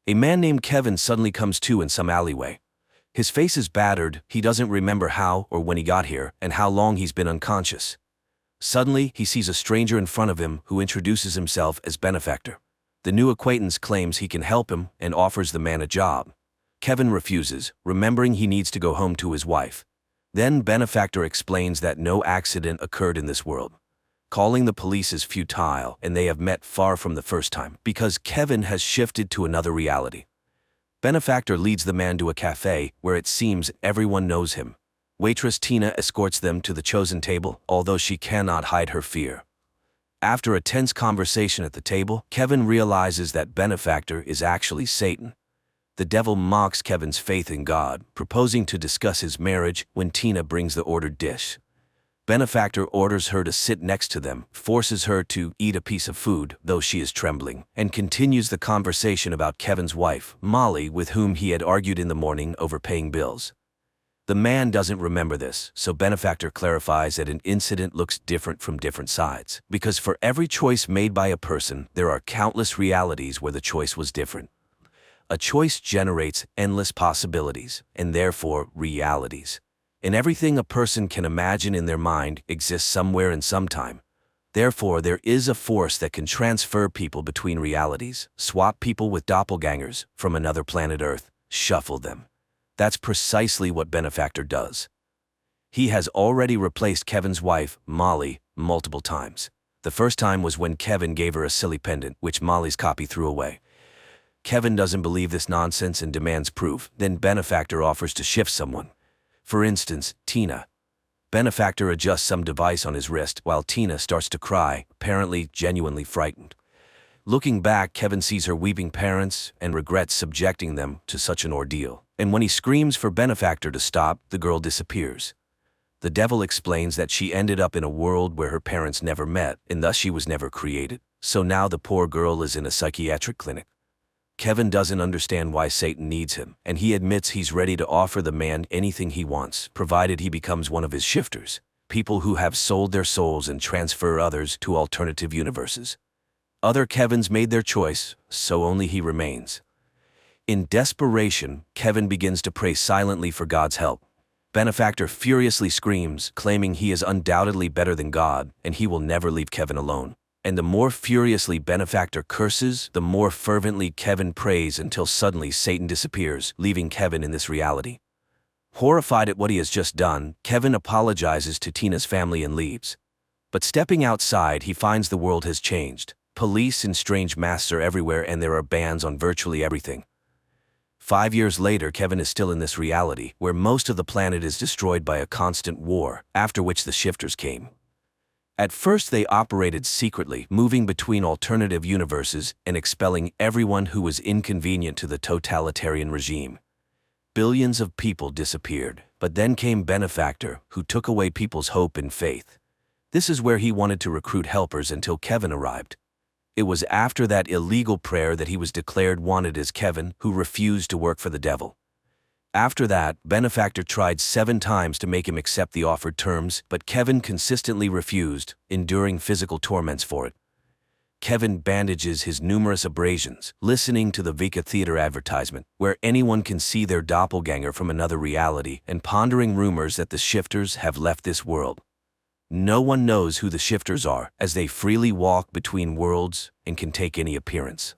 A man named Kevin suddenly comes to in some alleyway. His face is battered, he doesn't remember how or when he got here and how long he's been unconscious. Suddenly, he sees a stranger in front of him who introduces himself as Benefactor. The new acquaintance claims he can help him and offers the man a job. Kevin refuses, remembering he needs to go home to his wife. Then Benefactor explains that no accident occurred in this world. Calling the police is futile, and they have met far from the first time because Kevin has shifted to another reality. Benefactor leads the man to a cafe where it seems everyone knows him. Waitress Tina escorts them to the chosen table, although she cannot hide her fear. After a tense conversation at the table, Kevin realizes that Benefactor is actually Satan. The devil mocks Kevin's faith in God, proposing to discuss his marriage when Tina brings the ordered dish. Benefactor orders her to sit next to them, forces her to eat a piece of food, though she is trembling, and continues the conversation about Kevin's wife, Molly, with whom he had argued in the morning over paying bills. The man doesn't remember this, so Benefactor clarifies that an incident looks different from different sides, because for every choice made by a person, there are countless realities where the choice was different. A choice generates endless possibilities, and therefore realities. And everything a person can imagine in their mind exists somewhere in some time. Therefore, there is a force that can transfer people between realities, swap people with doppelgangers from another planet Earth, shuffle them. That's precisely what Benefactor does. He has already replaced Kevin's wife, Molly, multiple times. The first time was when Kevin gave her a silly pendant, which Molly's copy threw away. Kevin doesn't believe this nonsense and demands proof. Then Benefactor offers to shift someone. For instance, Tina. Benefactor adjusts some device on his wrist while Tina starts to cry, apparently genuinely frightened. Looking back, Kevin sees her weeping parents and regrets subjecting them to such an ordeal. And when he screams for Benefactor to stop, the girl disappears. The devil explains that she ended up in a world where her parents never met, and thus she was never created. So now the poor girl is in a psychiatric clinic. Kevin doesn't understand why Satan needs him, and he admits he's ready to offer the man anything he wants, provided he becomes one of his shifters, people who have sold their souls and transfer others to alternative universes. Other Kevins made their choice, so only he remains. In desperation, Kevin begins to pray silently for God's help. Benefactor furiously screams, claiming he is undoubtedly better than God, and he will never leave Kevin alone. And the more furiously Benefactor curses, the more fervently Kevin prays until suddenly Satan disappears, leaving Kevin in this reality. Horrified at what he has just done, Kevin apologizes to Tina's family and leaves. But stepping outside, he finds the world has changed. Police and strange masks are everywhere, and there are bans on virtually everything. 5 years later, Kevin is still in this reality, where most of the planet is destroyed by a constant war, after which the shifters came. At first they operated secretly, moving between alternative universes and expelling everyone who was inconvenient to the totalitarian regime. Billions of people disappeared, but then came Benefactor, who took away people's hope and faith. This is where he wanted to recruit helpers until Kevin arrived. It was after that illegal prayer that he was declared wanted as Kevin, who refused to work for the devil. After that, Benefactor tried 7 times to make him accept the offered terms, but Kevin consistently refused, enduring physical torments for it. Kevin bandages his numerous abrasions, listening to the Vika Theater advertisement, where anyone can see their doppelganger from another reality, and pondering rumors that the shifters have left this world. No one knows who the shifters are, as they freely walk between worlds and can take any appearance.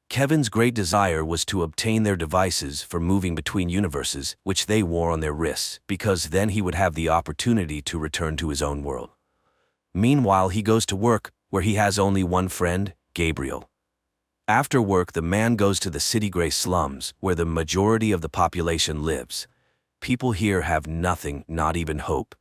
Kevin's great desire was to obtain their devices for moving between universes, which they wore on their wrists, because then he would have the opportunity to return to his own world. Meanwhile, he goes to work, where he has only one friend, Gabriel. After work, the man goes to the city gray slums, where the majority of the population lives. People here have nothing, not even hope.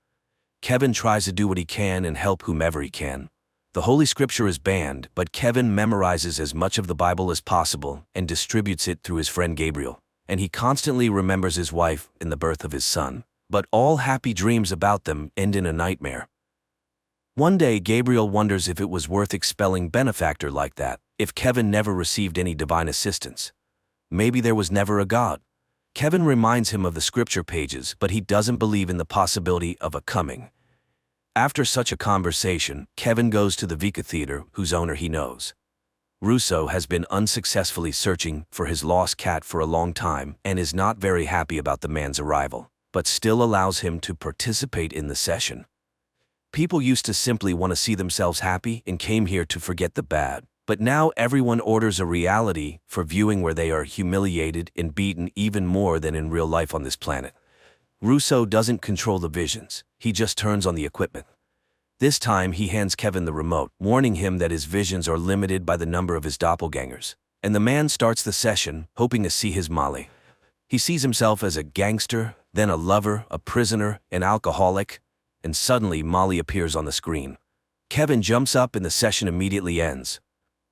Kevin tries to do what he can and help whomever he can. The Holy Scripture is banned, but Kevin memorizes as much of the Bible as possible and distributes it through his friend Gabriel. And he constantly remembers his wife and the birth of his son. But all happy dreams about them end in a nightmare. One day, Gabriel wonders if it was worth expelling Benefactor like that, if Kevin never received any divine assistance. Maybe there was never a God. Kevin reminds him of the scripture pages, but he doesn't believe in the possibility of a coming. After such a conversation, Kevin goes to the Vika Theater, whose owner he knows. Russo has been unsuccessfully searching for his lost cat for a long time and is not very happy about the man's arrival, but still allows him to participate in the session. People used to simply want to see themselves happy and came here to forget the bad, but now everyone orders a reality for viewing where they are humiliated and beaten even more than in real life on this planet. Russo doesn't control the visions, he just turns on the equipment. This time he hands Kevin the remote, warning him that his visions are limited by the number of his doppelgangers. And the man starts the session, hoping to see his Molly. He sees himself as a gangster, then a lover, a prisoner, an alcoholic, and suddenly Molly appears on the screen. Kevin jumps up and the session immediately ends.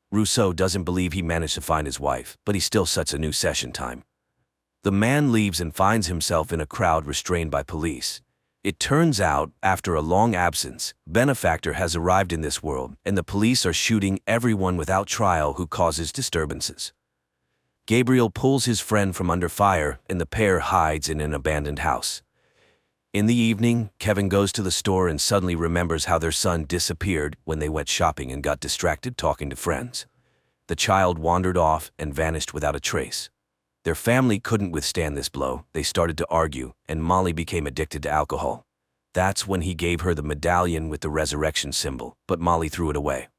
Russo doesn't believe he managed to find his wife, but he still sets a new session time. The man leaves and finds himself in a crowd restrained by police. It turns out, after a long absence, Benefactor has arrived in this world, and the police are shooting everyone without trial who causes disturbances. Gabriel pulls his friend from under fire, and the pair hides in an abandoned house. In the evening, Kevin goes to the store and suddenly remembers how their son disappeared when they went shopping and got distracted talking to friends. The child wandered off and vanished without a trace. Their family couldn't withstand this blow, they started to argue, and Molly became addicted to alcohol. That's when he gave her the medallion with the resurrection symbol, but Molly threw it away.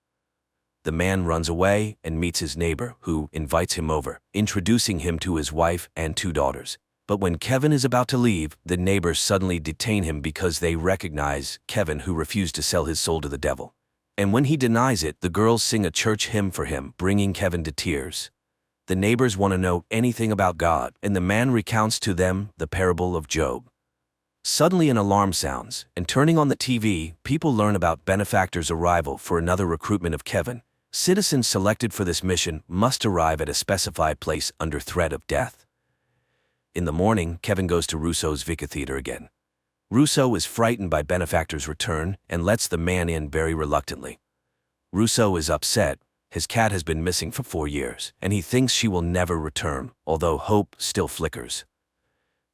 The man runs away and meets his neighbor, who invites him over, introducing him to his wife and 2 daughters. But when Kevin is about to leave, the neighbors suddenly detain him because they recognize Kevin, who refused to sell his soul to the devil. And when he denies it, the girls sing a church hymn for him, bringing Kevin to tears. The neighbors want to know anything about God, and the man recounts to them the parable of Job. Suddenly an alarm sounds, and turning on the TV, people learn about Benefactor's arrival for another recruitment of Kevin. Citizens selected for this mission must arrive at a specified place under threat of death. In the morning, Kevin goes to Russo's Theater again. Russo is frightened by Benefactor's return and lets the man in very reluctantly. Russo is upset. His cat has been missing for 4 years, and he thinks she will never return, although hope still flickers.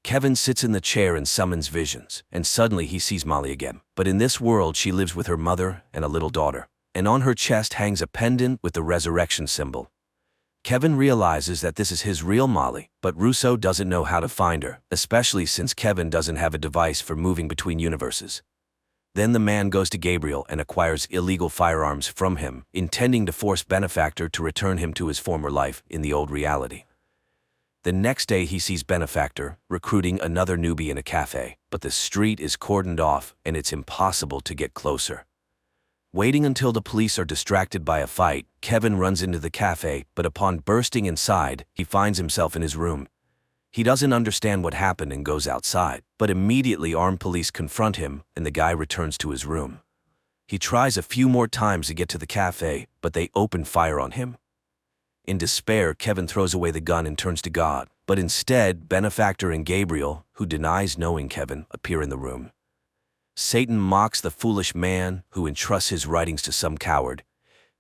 Kevin sits in the chair and summons visions, and suddenly he sees Molly again. But in this world she lives with her mother and a little daughter, and on her chest hangs a pendant with the resurrection symbol. Kevin realizes that this is his real Molly, but Russo doesn't know how to find her, especially since Kevin doesn't have a device for moving between universes. Then the man goes to Gabriel and acquires illegal firearms from him, intending to force Benefactor to return him to his former life in the old reality. The next day he sees Benefactor recruiting another newbie in a cafe, but the street is cordoned off and it's impossible to get closer. Waiting until the police are distracted by a fight, Kevin runs into the cafe, but upon bursting inside, he finds himself in his room. He doesn't understand what happened and goes outside, but immediately armed police confront him and the guy returns to his room. He tries a few more times to get to the cafe, but they open fire on him. In despair, Kevin throws away the gun and turns to God, but instead, Benefactor and Gabriel, who denies knowing Kevin, appear in the room. Satan mocks the foolish man who entrusts his writings to some coward.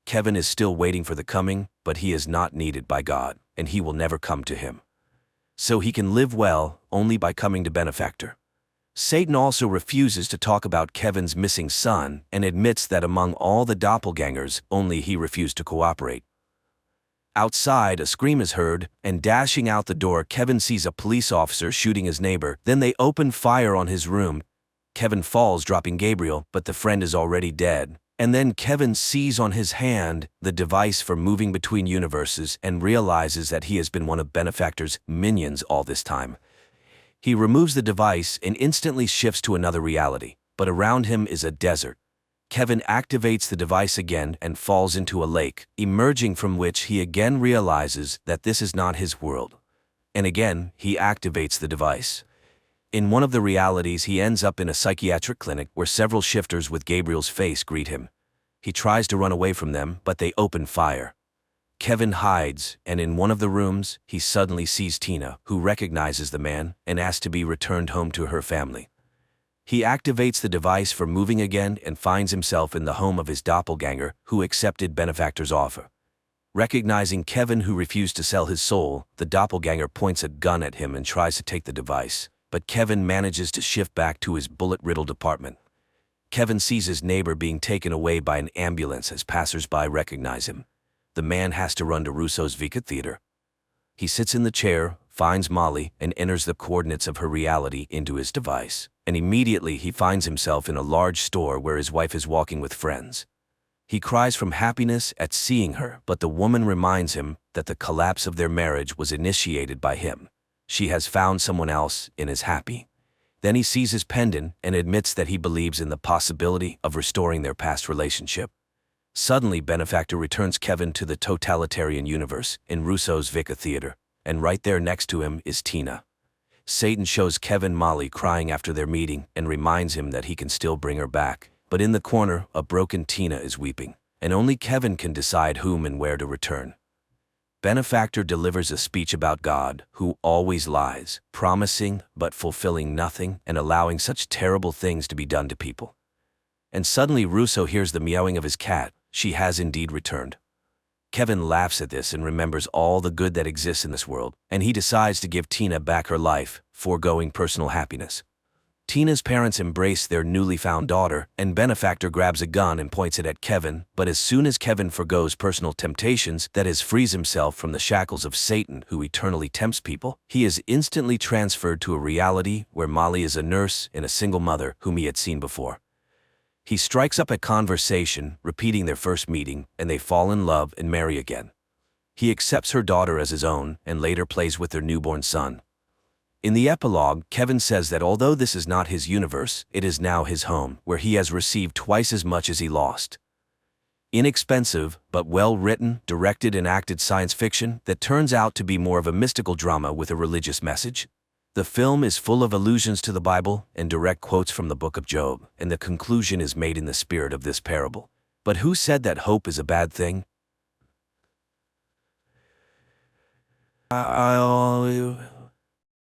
Kevin is still waiting for the coming, but he is not needed by God, and he will never come to him. So he can live well only by coming to Benefactor. Satan also refuses to talk about Kevin's missing son and admits that among all the doppelgangers, only he refused to cooperate. Outside, a scream is heard, and dashing out the door, Kevin sees a police officer shooting his neighbor. Then they open fire on his room. Kevin falls, dropping Gabriel, but the friend is already dead. And then Kevin sees on his hand the device for moving between universes and realizes that he has been one of Benefactor's minions all this time. He removes the device and instantly shifts to another reality, but around him is a desert. Kevin activates the device again and falls into a lake, emerging from which he again realizes that this is not his world. And again, he activates the device. In one of the realities, he ends up in a psychiatric clinic where several shifters with Gabriel's face greet him. He tries to run away from them, but they open fire. Kevin hides, and in one of the rooms, he suddenly sees Tina, who recognizes the man and asks to be returned home to her family. He activates the device for moving again and finds himself in the home of his doppelganger, who accepted Benefactor's offer. Recognizing Kevin, who refused to sell his soul, the doppelganger points a gun at him and tries to take the device. But Kevin manages to shift back to his bullet-riddled apartment. Kevin sees his neighbor being taken away by an ambulance as passers-by recognize him. the man has to run to Russo's Vika Theater. He sits in the chair, finds Molly, and enters the coordinates of her reality into his device. And immediately he finds himself in a large store where his wife is walking with friends. He cries from happiness at seeing her, but the woman reminds him that the collapse of their marriage was initiated by him. She has found someone else and is happy. Then he sees his pendant and admits that he believes in the possibility of restoring their past relationship. Suddenly, Benefactor returns Kevin to the totalitarian universe in Russo's Vika Theater, and right there next to him is Tina. Satan shows Kevin Molly crying after their meeting and reminds him that he can still bring her back. But in the corner, a broken Tina is weeping, and only Kevin can decide whom and where to return. Benefactor delivers a speech about God, who always lies, promising but fulfilling nothing and allowing such terrible things to be done to people. And suddenly Russo hears the meowing of his cat. She has indeed returned. Kevin laughs at this and remembers all the good that exists in this world, and he decides to give Tina back her life, foregoing personal happiness. Tina's parents embrace their newly found daughter, and Benefactor grabs a gun and points it at Kevin, but as soon as Kevin forgoes personal temptations, that is, frees himself from the shackles of Satan who eternally tempts people, he is instantly transferred to a reality where Molly is a nurse and a single mother whom he had seen before. He strikes up a conversation, repeating their first meeting, and they fall in love and marry again. He accepts her daughter as his own and later plays with their newborn son. In the epilogue, Kevin says that although this is not his universe, it is now his home, where he has received twice as much as he lost. Inexpensive, but well-written, directed and acted science fiction that turns out to be more of a mystical drama with a religious message. The film is full of allusions to the Bible and direct quotes from the Book of Job, and the conclusion is made in the spirit of this parable. But who said that hope is a bad thing?